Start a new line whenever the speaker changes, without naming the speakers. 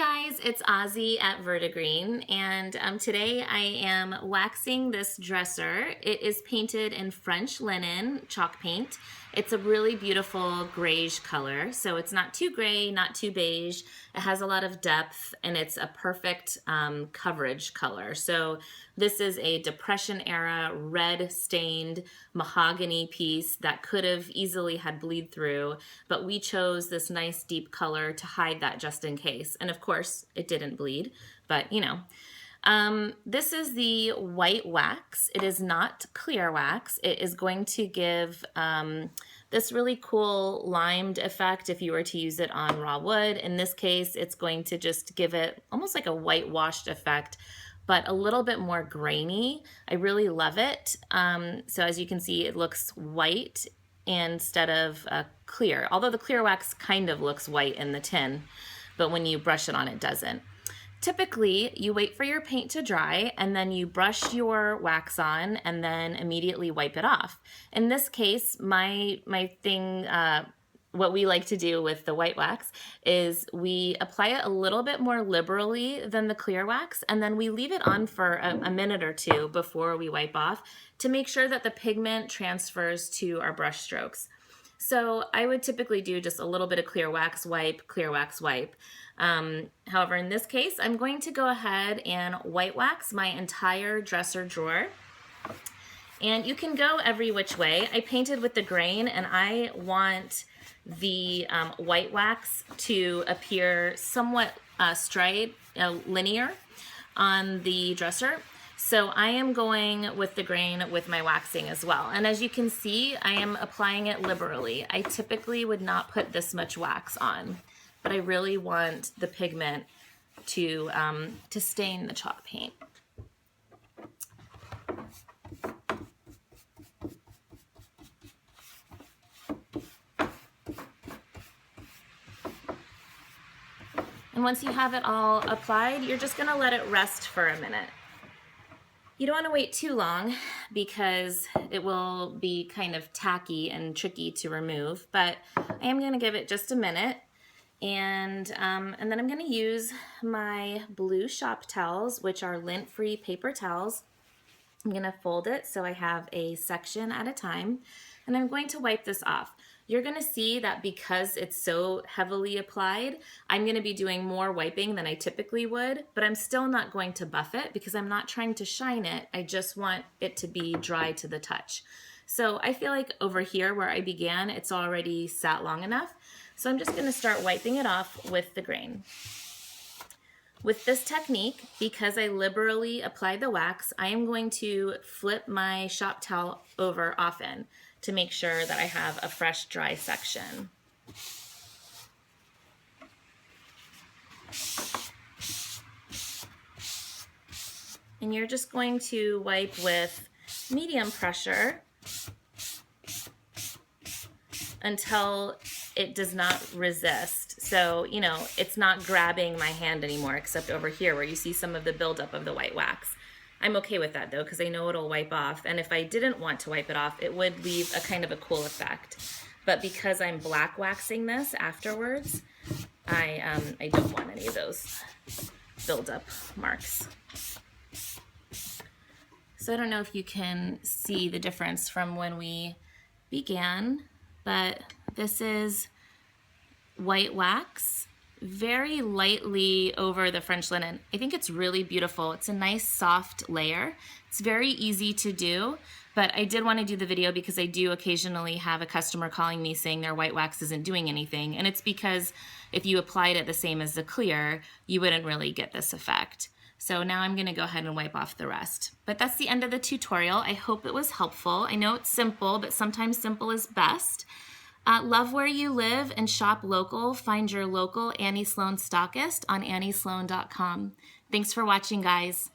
guys, it's Ozzy at Verdigreen, and today I am waxing this dresser. It is painted in French linen chalk paint. It's a really beautiful grayish color, so it's not too gray, not too beige. It has a lot of depth, and it's a perfect coverage color. So this is a Depression era red stained mahogany piece that could have easily had bleed through, but we chose this nice deep color to hide that just in case. And of course, it didn't bleed, but you know. This is the white wax. It is not clear wax. It is going to give this really cool limed effect if you were to use it on raw wood. In this case, it's going to just give it almost like a whitewashed effect, but a little bit more grainy. I really love it. So as you can see, it looks white instead of clear, although the clear wax kind of looks white in the tin, but when you brush it on, it doesn't. Typically, you wait for your paint to dry and then you brush your wax on and then immediately wipe it off. In this case, my thing, what we like to do with the white wax is we apply it a little bit more liberally than the clear wax, and then we leave it on for a minute or two before we wipe off to make sure that the pigment transfers to our brush strokes. So I would typically do just a little bit of clear wax wipe, clear wax wipe. However, in this case, I'm going to go ahead and white wax my entire dresser drawer. And you can go every which way. I painted with the grain, and I want the white wax to appear somewhat straight, linear on the dresser. So I am going with the grain with my waxing as well. And as you can see, I am applying it liberally. I typically would not put this much wax on, but I really want the pigment to stain the chalk paint. And once you have it all applied, you're just gonna let it rest for a minute. You don't want to wait too long because it will be kind of tacky and tricky to remove, but I am going to give it just a minute, and then I'm going to use my blue shop towels, which are lint-free paper towels. I'm going to fold it so I have a section at a time, and I'm going to wipe this off. You're going to see that because it's so heavily applied, I'm going to be doing more wiping than I typically would, but I'm still not going to buff it because I'm not trying to shine it. I just want it to be dry to the touch. So I feel like over here where I began, it's already sat long enough. So I'm just going to start wiping it off with the grain. With this technique, because I liberally applied the wax, I am going to flip my shop towel over often to make sure that I have a fresh, dry section. And you're just going to wipe with medium pressure until it does not resist. So, you know, it's not grabbing my hand anymore, except over here where you see some of the buildup of the white wax. I'm okay with that though, because I know it'll wipe off. And if I didn't want to wipe it off, it would leave a kind of a cool effect. But because I'm black waxing this afterwards, I don't want any of those buildup marks. So I don't know if you can see the difference from when we began, but this is white wax, very lightly over the French linen. I think it's really beautiful. It's a nice soft layer. It's very easy to do, but I did want to do the video because I do occasionally have a customer calling me saying their white wax isn't doing anything, and it's because if you applied it the same as the clear, you wouldn't really get this effect. So now I'm going to go ahead and wipe off the rest. But that's the end of the tutorial. I hope it was helpful. I know it's simple, but sometimes simple is best. Love where you live and shop local. Find your local Annie Sloan stockist on anniesloan.com. Thanks for watching, guys.